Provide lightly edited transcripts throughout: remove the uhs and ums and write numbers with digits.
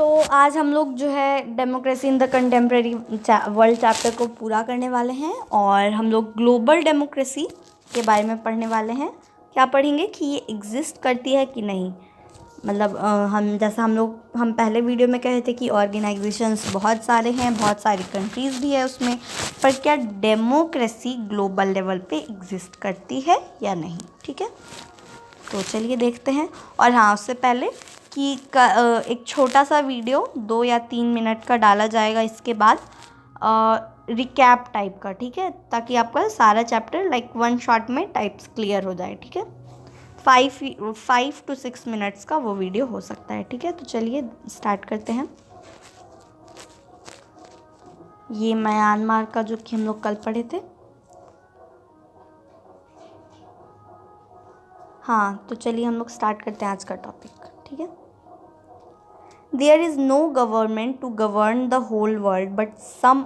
तो आज हम लोग जो है democracy in the contemporary world chapter को पूरा करने वाले हैं और हम लोग ग्लोबल डेमोक्रेसी के बारे में पढ़ने वाले हैं। क्या पढ़ेंगे कि ये एग्जिस्ट करती है कि नहीं। मतलब हम पहले वीडियो में कहे थे कि ऑर्गेनाइजेशंस बहुत सारे हैं, बहुत सारी कंट्रीज़ भी है उसमें, पर क्या डेमोक्रेसी ग्लोबल लेवल पे एग्जिस्ट करती है या नहीं। ठीक है, तो चलिए देखते हैं। और हाँ, उससे पहले कि एक छोटा सा वीडियो 2 या 3 मिनट का डाला जाएगा इसके बाद, रिकैप टाइप का, ठीक है, ताकि आपका सारा चैप्टर लाइक 1 शॉट में टाइप्स क्लियर हो जाए। ठीक है, 5 to 6 मिनट्स का वो वीडियो हो सकता है। ठीक है, तो चलिए स्टार्ट करते हैं। ये म्यांमार का जो कि हम लोग कल पढ़े थे। हाँ, तो चलिए हम लोग स्टार्ट करते हैं आज का टॉपिक। ठीक है, there is no government to govern the whole world but some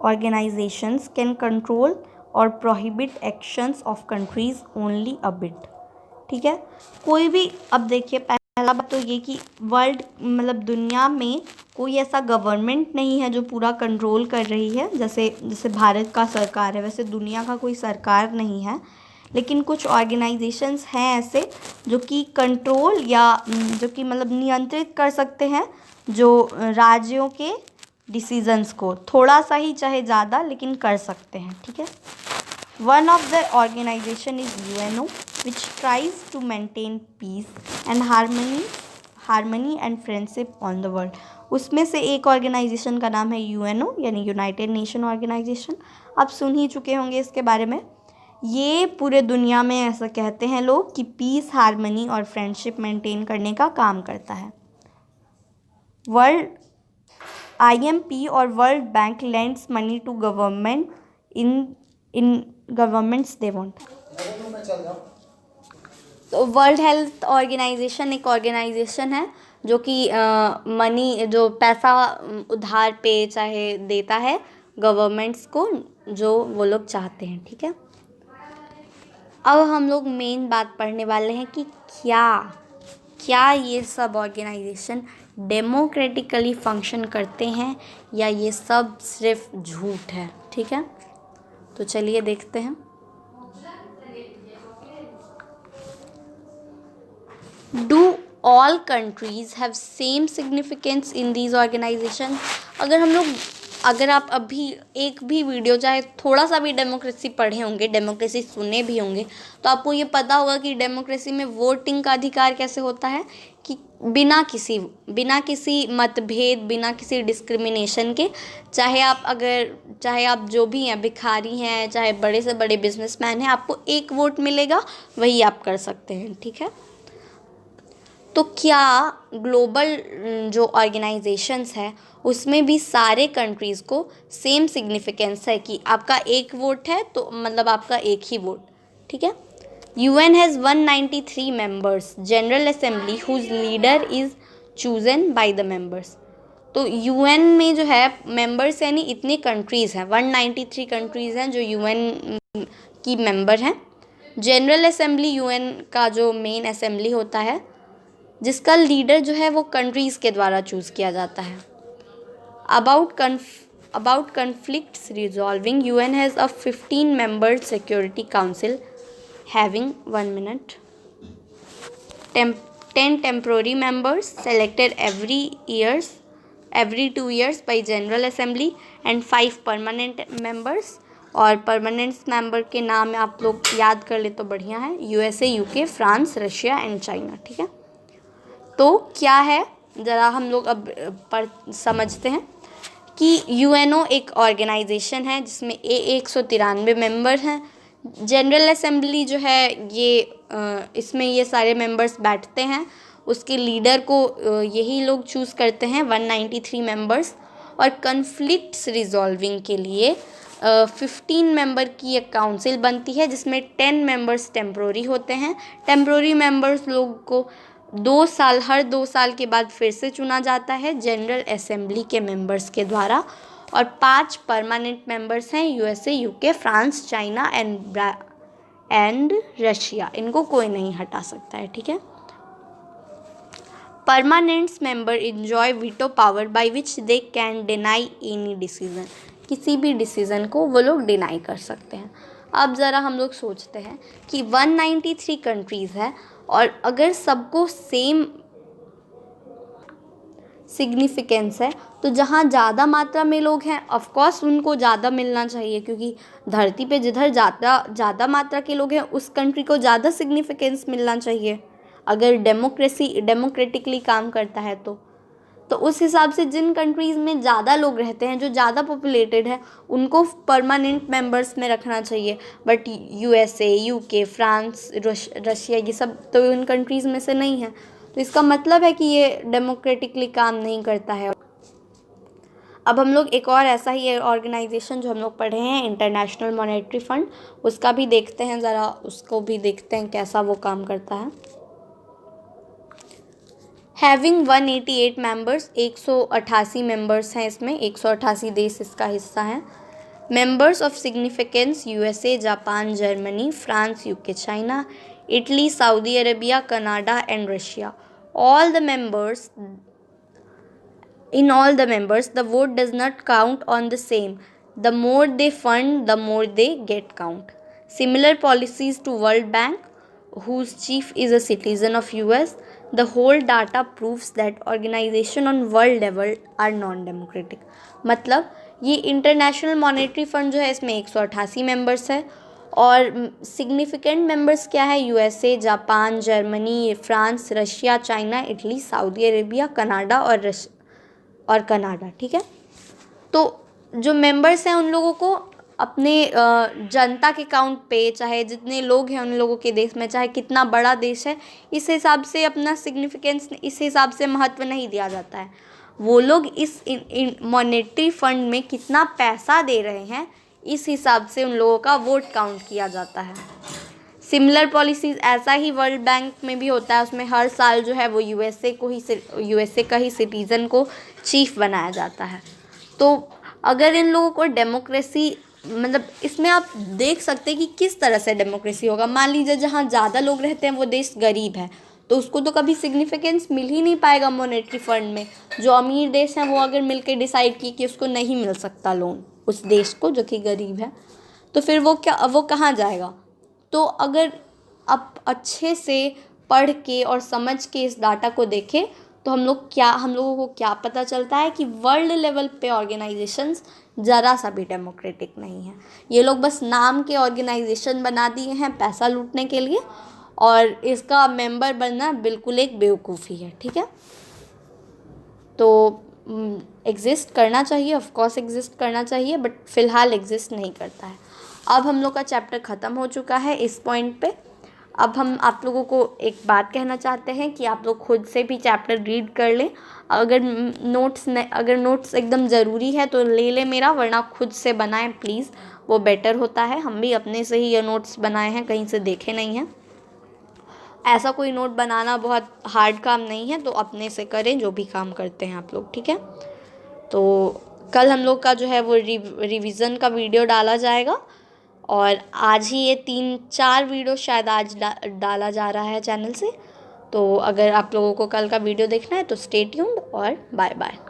organizations can control और prohibit actions of countries only a bit। ठीक है, कोई भी, अब देखिए पहला बात तो ये कि वर्ल्ड मतलब दुनिया में कोई ऐसा गवर्नमेंट नहीं है जो पूरा कंट्रोल कर रही है। जैसे भारत का सरकार है, वैसे दुनिया का कोई सरकार नहीं है, लेकिन कुछ ऑर्गेनाइजेशंस हैं ऐसे जो कि कंट्रोल या जो कि मतलब नियंत्रित कर सकते हैं जो राज्यों के डिसीजंस को, थोड़ा सा ही चाहे ज़्यादा, लेकिन कर सकते हैं। ठीक है, one of the organization is UNO which tries to maintain peace and harmony and friendship on the world. उसमें से एक ऑर्गेनाइजेशन का नाम है यूएनओ, यानी यूनाइटेड नेशन ऑर्गेनाइजेशन। आप सुन ही चुके होंगे इसके बारे में। ये पूरे दुनिया में ऐसा कहते हैं लोग कि पीस, हारमनी और फ्रेंडशिप मेंटेन करने का काम करता है। वर्ल्ड IMP और world bank lends money to government in governments they want. तो वर्ल्ड हेल्थ ऑर्गेनाइजेशन एक ऑर्गेनाइजेशन है जो कि मनी, जो पैसा उधार पे चाहे देता है गवर्नमेंट्स को, जो वो लोग चाहते हैं। ठीक है, अब हम लोग मेन बात पढ़ने वाले हैं कि क्या ये सब ऑर्गेनाइजेशन डेमोक्रेटिकली फंक्शन करते हैं या ये सब सिर्फ झूठ है। ठीक है, तो चलिए देखते हैं। Do all countries have same significance in these organization. अगर आप अभी एक भी वीडियो, चाहे थोड़ा सा भी डेमोक्रेसी पढ़े होंगे, डेमोक्रेसी सुने भी होंगे, तो आपको ये पता होगा कि डेमोक्रेसी में वोटिंग का अधिकार कैसे होता है कि बिना किसी मतभेद, बिना किसी डिस्क्रिमिनेशन के, चाहे आप जो भी हैं, भिखारी हैं, चाहे बड़े से बड़े बिजनेसमैन हैं, आपको एक वोट मिलेगा, वही आप कर सकते हैं। ठीक है, तो क्या ग्लोबल जो ऑर्गेनाइजेशंस है उसमें भी सारे कंट्रीज़ को सेम सिग्निफिकेंस है कि आपका एक वोट है तो मतलब आपका एक ही वोट। ठीक है, UN has 193 members, general assembly whose leader is chosen by the members. तो UN में जो है मेंबर्स, यानी इतनी कंट्रीज़ हैं, 193 कंट्रीज़ हैं जो UN की मेंबर हैं। जनरल असेंबली UN का जो मेन असेंबली होता है, जिसका लीडर जो है वो कंट्रीज़ के द्वारा चूज़ किया जाता है। About conflicts resolving, UN has a 15-member security council having 10 temporary members selected every 2 years by General Assembly and 5 permanent members। और परमानेंट मेंबर के नाम आप लोग याद कर ले तो बढ़िया है, USA, UK, France, Russia and China. ठीक है, तो क्या है ज़रा हम लोग अब समझते हैं कि यूएनओ एक ऑर्गेनाइजेशन है जिसमें 193 मेंबर हैं। जनरल असेंबली जो है ये इसमें ये सारे मेंबर्स बैठते हैं, उसके लीडर को यही लोग चूज़ करते हैं, 193 मेंबर्स। और कन्फ्लिक्ट्स रिजॉल्विंग के लिए 15 मेंबर की एक काउंसिल बनती है जिसमें 10 मेंबर्स टेम्प्रोरी होते हैं। टेम्प्रोरी मेंबर्स लोग को हर 2 साल के बाद फिर से चुना जाता है जनरल असेंबली के मेंबर्स के द्वारा। और 5 परमानेंट मेंबर्स हैं, USA, UK, France, China and Russia. इनको कोई नहीं हटा सकता है। ठीक है, permanents member enjoy veto power by which they can deny any decision. किसी भी डिसीज़न को वो लोग डिनाई कर सकते हैं। अब ज़रा हम लोग सोचते हैं कि 193 कंट्रीज़ है और अगर सबको सेम सिग्निफिकेंस है तो जहाँ ज़्यादा मात्रा में लोग हैं ऑफ कोर्स उनको ज़्यादा मिलना चाहिए, क्योंकि धरती पे जिधर ज़्यादा मात्रा के लोग हैं उस कंट्री को ज़्यादा सिग्निफिकेंस मिलना चाहिए अगर डेमोक्रेटिकली काम करता है तो उस हिसाब से जिन कंट्रीज़ में ज़्यादा लोग रहते हैं, जो ज़्यादा पॉपुलेटेड है, उनको परमानेंट मेंबर्स में रखना चाहिए। But USA, UK, France, Russia ये सब तो इन कंट्रीज़ में से नहीं है, तो इसका मतलब है कि ये डेमोक्रेटिकली काम नहीं करता है। अब हम लोग एक और ऐसा ही ऑर्गेनाइजेशन जो हम लोग पढ़े हैं, इंटरनेशनल मॉनेटरी फंड, उसका भी देखते हैं, ज़रा उसको भी देखते हैं कैसा वो काम करता है। हैविंग 188 मेंबर्स, 188 मेंबर्स हैं इसमें, 188 देश इसका हिस्सा हैं। Members of significance USA, Japan, Germany, France, UK, China, Italy, Saudi Arabia, Canada and Russia. All the members, the vote does not count on the same. The more they fund, the more they get count. Similar policies to World Bank, whose chief is a citizen of US. The whole data proves that organization on world level are non-democratic. मतलब ये international monetary fund जो है इसमें 188 members है और significant members क्या है, USA, Japan, Germany, France, Russia, China, Italy, Saudi Arabia, Canada और कनाडा। ठीक है, तो जो मेंबर्स हैं उन लोगों को अपने जनता के काउंट पे, चाहे जितने लोग हैं उन लोगों के देश में, चाहे कितना बड़ा देश है, इस हिसाब से अपना सिग्निफिकेंस, इस हिसाब से महत्व नहीं दिया जाता है। वो लोग इस मॉनेटरी फंड में कितना पैसा दे रहे हैं इस हिसाब से उन लोगों का वोट काउंट किया जाता है। सिमिलर पॉलिसीज़ ऐसा ही वर्ल्ड बैंक में भी होता है, उसमें हर साल जो है वो USA का ही सिटीज़न को चीफ बनाया जाता है। तो अगर इन लोगों को डेमोक्रेसी, मतलब इसमें आप देख सकते हैं कि किस तरह से डेमोक्रेसी होगा। मान लीजिए जहाँ ज़्यादा लोग रहते हैं वो देश गरीब है, तो उसको तो कभी सिग्निफिकेंस मिल ही नहीं पाएगा मॉनेटरी फंड में। जो अमीर देश हैं वो अगर मिलकर डिसाइड की कि उसको नहीं मिल सकता लोन उस देश को जो कि गरीब है, तो फिर वो कहाँ जाएगा। तो अगर आप अच्छे से पढ़ के और समझ के इस डाटा को देखें तो हम लोगों को क्या पता चलता है कि वर्ल्ड लेवल पे ऑर्गेनाइजेशंस ज़रा सा भी डेमोक्रेटिक नहीं है। ये लोग बस नाम के ऑर्गेनाइजेशन बना दिए हैं पैसा लूटने के लिए, और इसका मेंबर बनना बिल्कुल एक बेवकूफ़ी है। ठीक है, तो एग्जिस्ट करना चाहिए, ऑफ कोर्स एग्जिस्ट करना चाहिए, बट फ़िलहाल एग्जिस्ट नहीं करता है। अब हम लोग का चैप्टर ख़त्म हो चुका है इस पॉइंट पे। अब हम आप लोगों को एक बात कहना चाहते हैं कि आप लोग खुद से भी चैप्टर रीड कर लें। अगर नोट्स एकदम ज़रूरी है तो ले लें मेरा, वरना खुद से बनाएं प्लीज़, वो बेटर होता है। हम भी अपने से ही ये नोट्स बनाए हैं, कहीं से देखे नहीं हैं। ऐसा कोई नोट बनाना बहुत हार्ड काम नहीं है, तो अपने से करें जो भी काम करते हैं आप लोग। ठीक है, तो कल हम लोग का जो है वो रिवीज़न का वीडियो डाला जाएगा, और आज ही ये 3-4 वीडियो शायद आज डाला जा रहा है चैनल से। तो अगर आप लोगों को कल का वीडियो देखना है तो स्टे ट्यून्ड और बाय बाय।